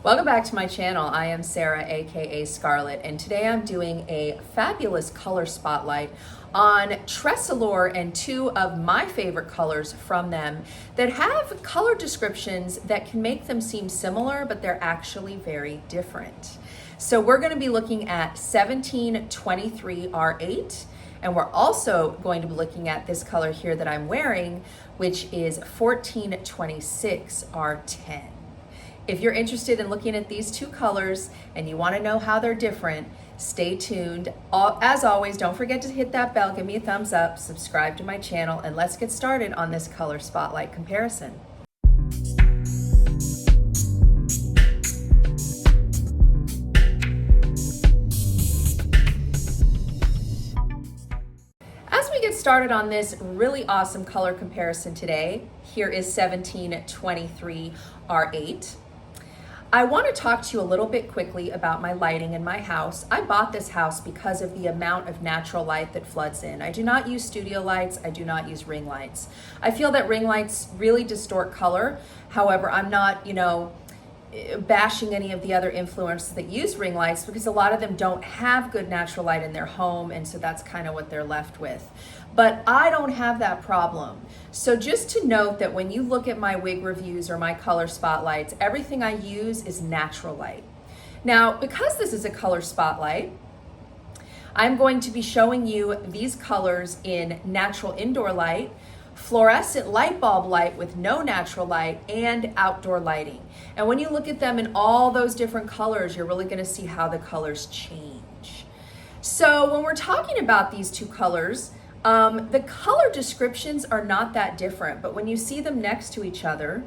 Welcome back to my channel. I am Sarah, aka Scarlett, and today I'm doing a fabulous color spotlight on TressAllure and two of my favorite colors from them that have color descriptions that can make them seem similar, but they're actually very different. So we're going to be looking at 1723 R8, and we're also going to be looking at this color here that I'm wearing, which is 1426 R10. If you're interested in looking at these two colors and you want to know how they're different, stay tuned. As always, don't forget to hit that bell, give me a thumbs up, subscribe to my channel, and let's get started on this color spotlight comparison. As we get started on this really awesome color comparison today, here is 1723 R8. I want to talk to you a little bit quickly about my lighting in my house. I bought this house because of the amount of natural light that floods in. I do not use studio lights. I do not use ring lights. I feel that ring lights really distort color. However, I'm not, bashing any of the other influencers that use ring lights because a lot of them don't have good natural light in their home, and so that's kind of what they're left with. But I don't have that problem. So just to note that when you look at my wig reviews or my color spotlights, everything I use is natural light. Now, because this is a color spotlight, I'm going to be showing you these colors in natural indoor light, fluorescent light bulb light with no natural light, and outdoor lighting. And when you look at them in all those different colors, you're really gonna see how the colors change. So when we're talking about these two colors, the color descriptions are not that different, but when you see them next to each other,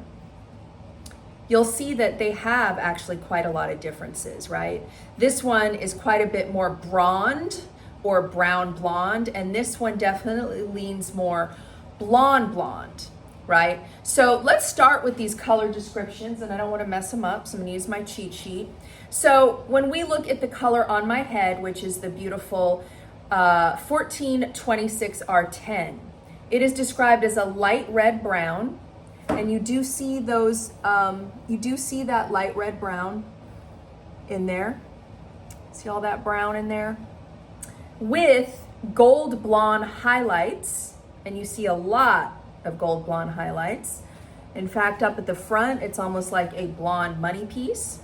you'll see that they have actually quite a lot of differences, right? This one is quite a bit more blonde or brown blonde, and this one definitely leans more blonde, right? So let's start with these color descriptions, and I don't want to mess them up, so I'm going to use my cheat sheet. So when we look at the color on my head, which is the beautiful 1426 R10, it is described as a light red brown, and you do see those, you do see that light red brown in there. See all that brown in there? With gold blonde highlights. And you see a lot of gold blonde highlights. In fact, up at the front, it's almost like a blonde money piece.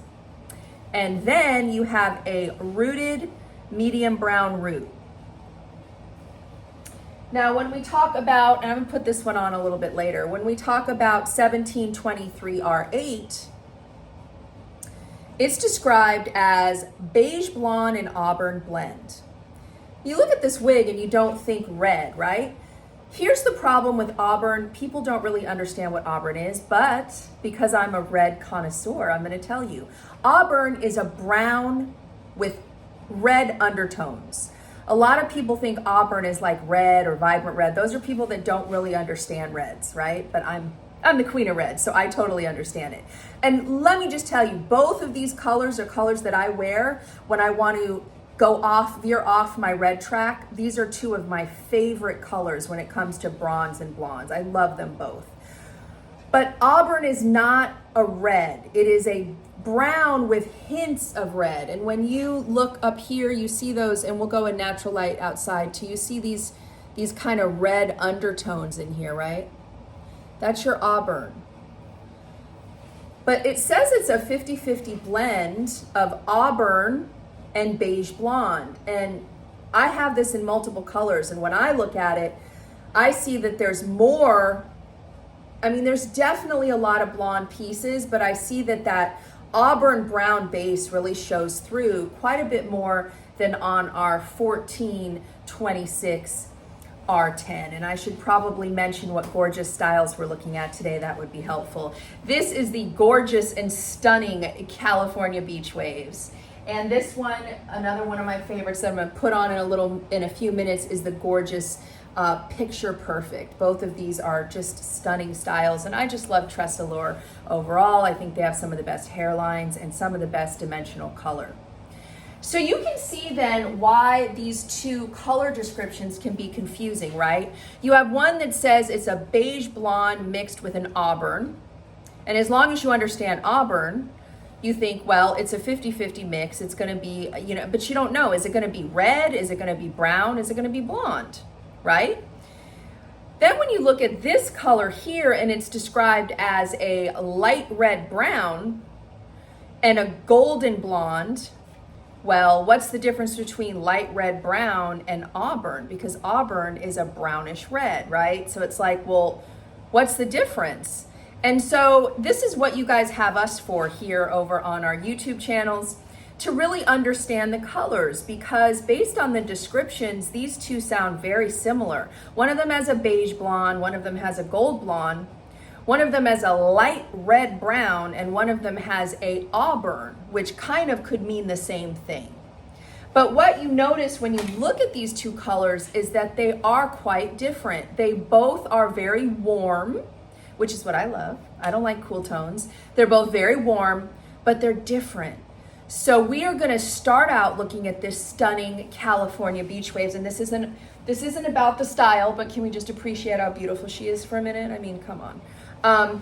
And then you have a rooted medium brown root. Now, when we talk about, and I'm gonna put this one on a little bit later, when we talk about 1723 R8, it's described as beige blonde and auburn blend. You look at this wig and you don't think red, right? Here's the problem with auburn. People don't really understand what auburn is, but because I'm a red connoisseur, I'm going to tell you. Auburn is a brown with red undertones. A lot of people think auburn is like red or vibrant red. Those are people that don't really understand reds, right? But I'm the queen of red, so I totally understand it. And let me just tell you, both of these colors are colors that I wear when I want to veer off my red track. These are two of my favorite colors when it comes to bronze and blondes. I love them both. But auburn is not a red. It is a brown with hints of red. And when you look up here, you see those, and we'll go in natural light outside too. You see these kind of red undertones in here, right? That's your auburn. But it says it's a 50-50 blend of auburn and beige blonde, and I have this in multiple colors, and when I look at it, I see that there's more. I mean, there's definitely a lot of blonde pieces, but I see that auburn brown base really shows through quite a bit more than on our 1426 R10. And I should probably mention what gorgeous styles we're looking at today. That would be helpful. This is the gorgeous and stunning California Beach Waves. And this one, another one of my favorites that I'm gonna put on in a few minutes, is the gorgeous Picture Perfect. Both of these are just stunning styles, and I just love TressAllure overall. I think they have some of the best hairlines and some of the best dimensional color. So you can see then why these two color descriptions can be confusing, right? You have one that says it's a beige blonde mixed with an auburn, and as long as you understand auburn, you think, well, it's a 50-50 mix. It's going to be, you know, but you don't know. Is it going to be red? Is it going to be brown? Is it going to be blonde, right? Then when you look at this color here and it's described as a light red brown and a golden blonde, well, what's the difference between light red brown and auburn? Because auburn is a brownish red, right? So it's like, well, what's the difference? And so this is what you guys have us for here over on our YouTube channels, to really understand the colors, because based on the descriptions, these two sound very similar. One of them has a beige blonde, one of them has a gold blonde, one of them has a light red brown, and one of them has a auburn, which kind of could mean the same thing. But what you notice when you look at these two colors is that they are quite different. They both are very warm, which is what I love. I don't like cool tones. They're both very warm, but they're different. So we are going to start out looking at this stunning California beach waves, and this isn't about the style, but can we just appreciate how beautiful she is for a minute? I mean, come on.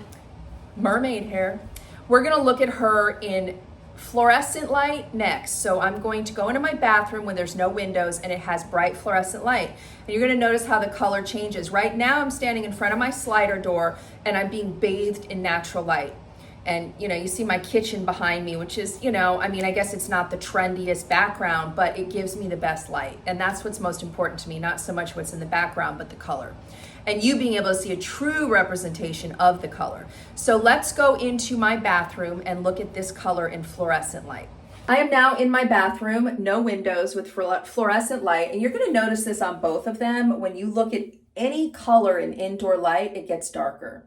Mermaid hair. We're going to look at her in fluorescent light next. So I'm going to go into my bathroom when there's no windows and it has bright fluorescent light. And you're going to notice how the color changes. Right now I'm standing in front of my slider door and I'm being bathed in natural light. And, you know, you see my kitchen behind me, which is, you know, I mean, I guess it's not the trendiest background, but it gives me the best light. And that's what's most important to me, not so much what's in the background, but the color. And you being able to see a true representation of the color. So let's go into my bathroom and look at this color in fluorescent light. I am now in my bathroom, no windows, with fluorescent light. And you're going to notice this on both of them. When you look at any color in indoor light, it gets darker.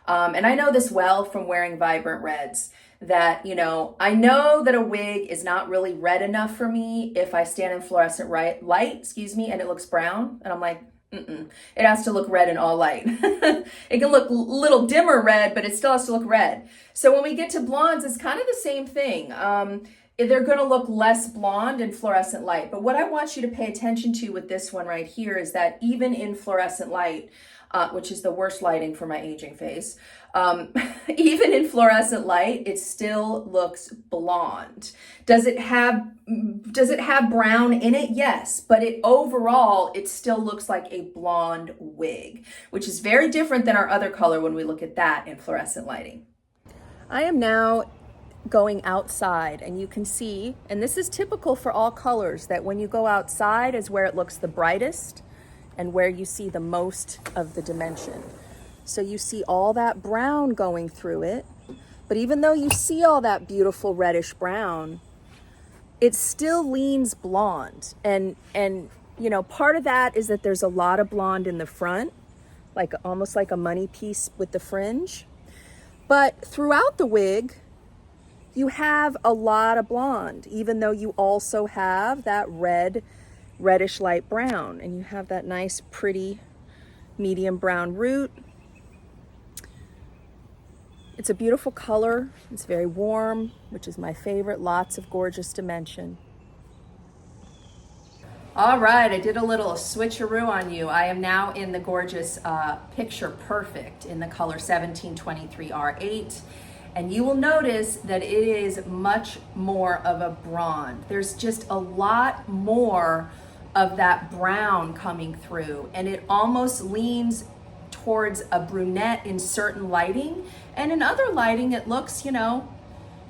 And I know this well from wearing vibrant reds, that, you know, I know that a wig is not really red enough for me if I stand in fluorescent light, and it looks brown. And I'm like, it has to look red in all light. It can look a little dimmer red, but it still has to look red. So when we get to blondes, it's kind of the same thing. They're going to look less blonde in fluorescent light. But what I want you to pay attention to with this one right here is that even in fluorescent light, which is the worst lighting for my aging face, even in fluorescent light, it still looks blonde. Does it have brown in it? Yes, but overall, it still looks like a blonde wig, which is very different than our other color when we look at that in fluorescent lighting. I am now going outside, and you can see, and this is typical for all colors, that when you go outside is where it looks the brightest and where you see the most of the dimension. So you see all that brown going through it, but even though you see all that beautiful reddish brown, it still leans blonde. And you know, part of that is that there's a lot of blonde in the front, like almost like a money piece with the fringe. But throughout the wig, you have a lot of blonde, even though you also have that reddish light brown, and you have that nice pretty medium brown root. It's a beautiful color. It's very warm, which is my favorite. Lots of gorgeous dimension. All right, I did a little switcheroo on you. I am now in the gorgeous Picture Perfect in the color 1723 R8. And you will notice that it is much more of a bronze. There's just a lot more of that brown coming through, and it almost leans towards a brunette in certain lighting, and in other lighting it looks, you know,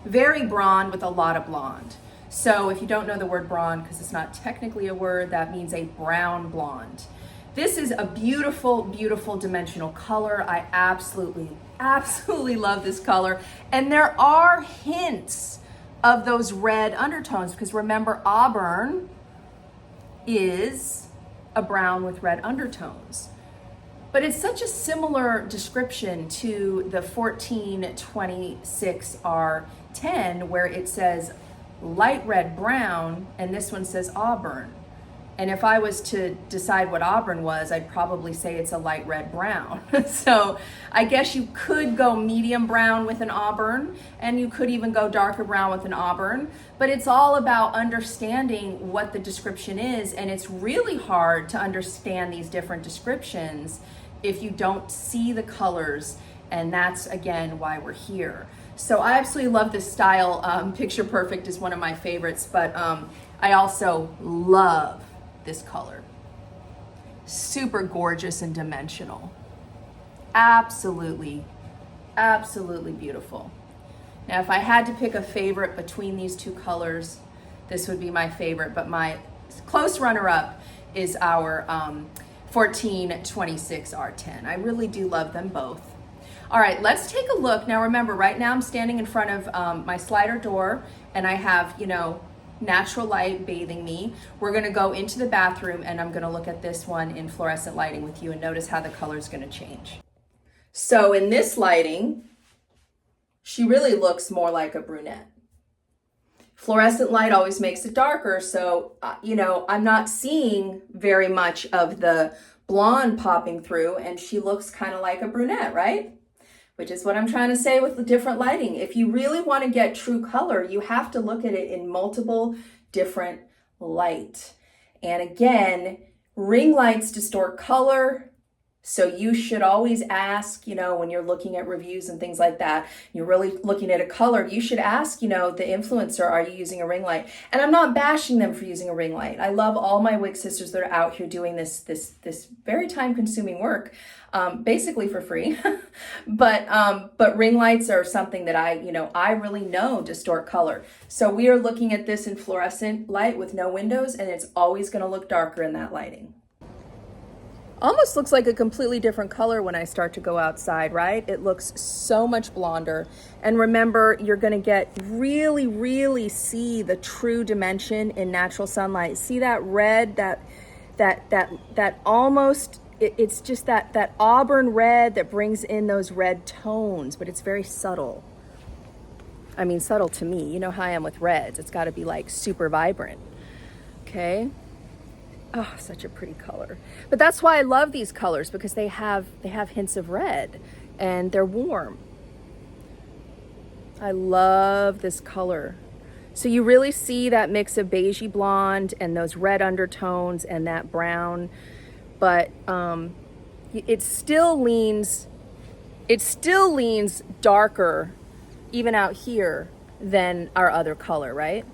very blonde with a lot of blonde. So if you don't know the word blonde, because it's not technically a word, that means a brown blonde. This is a beautiful, beautiful dimensional color. I absolutely love this color. And there are hints of those red undertones, because remember, auburn is a brown with red undertones. But it's such a similar description to the 1426 R10, where it says light red brown, and this one says auburn. And if I was to decide what auburn was, I'd probably say it's a light red brown. So I guess you could go medium brown with an auburn, and you could even go darker brown with an auburn, but it's all about understanding what the description is. And it's really hard to understand these different descriptions if you don't see the colors. And that's, again, why we're here. So I absolutely love this style. Picture Perfect is one of my favorites, but I also love this color. Super gorgeous and dimensional. Absolutely, absolutely beautiful. Now, if I had to pick a favorite between these two colors, this would be my favorite, but my close runner-up is our 1426 R10. I really do love them both. All right, let's take a look. Now remember, right now I'm standing in front of my slider door, and I have, you know, natural light bathing me. We're gonna go into the bathroom, and I'm gonna look at this one in fluorescent lighting with you and notice how the color's gonna change. So in this lighting, she really looks more like a brunette. Fluorescent light always makes it darker, so, you know, I'm not seeing very much of the blonde popping through, and she looks kind of like a brunette, right? Which is what I'm trying to say with the different lighting. If you really want to get true color, you have to look at it in multiple different light. And again, ring lights distort color. So you should always ask, you know, when you're looking at reviews and things like that, you're really looking at a color, you should ask, you know, the influencer, are you using a ring light? And I'm not bashing them for using a ring light. I love all my wig sisters that are out here doing this very time consuming work, basically for free. But ring lights are something that I really know distort color. So we are looking at this in fluorescent light with no windows, and it's always going to look darker in that lighting. Almost looks like a completely different color when I start to go outside, right? It looks so much blonder. And remember, you're gonna get really see the true dimension in natural sunlight. See that red, that almost, it's just that auburn red that brings in those red tones, but it's very subtle. I mean, subtle to me. You know how I am with reds. It's gotta be like super vibrant, okay? Oh, such a pretty color. But that's why I love these colors, because they have hints of red and they're warm. I love this color. So you really see that mix of beigey blonde and those red undertones and that brown, but it still leans darker even out here than our other color, right?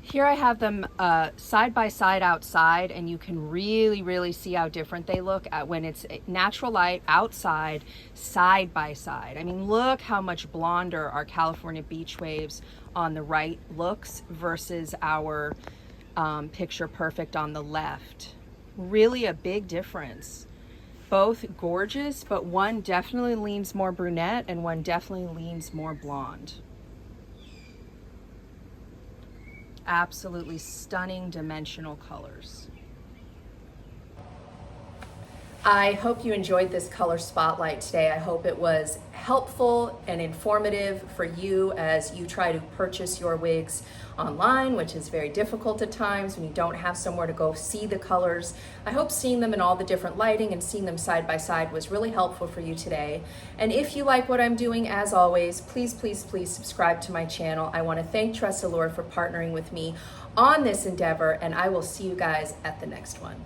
Here I have them side by side outside, and you can really see how different they look when it's natural light outside, side by side. I mean, look how much blonder our California beach waves on the right looks versus our Picture Perfect on the left. Really a big difference. Both gorgeous, but one definitely leans more brunette and one definitely leans more blonde. Absolutely stunning dimensional colors. I hope you enjoyed this color spotlight today. I hope it was helpful and informative for you as you try to purchase your wigs online, which is very difficult at times when you don't have somewhere to go see the colors. I hope seeing them in all the different lighting and seeing them side by side was really helpful for you today. And if you like what I'm doing, as always, please subscribe to my channel. I want to thank TressAllure for partnering with me on this endeavor, and I will see you guys at the next one.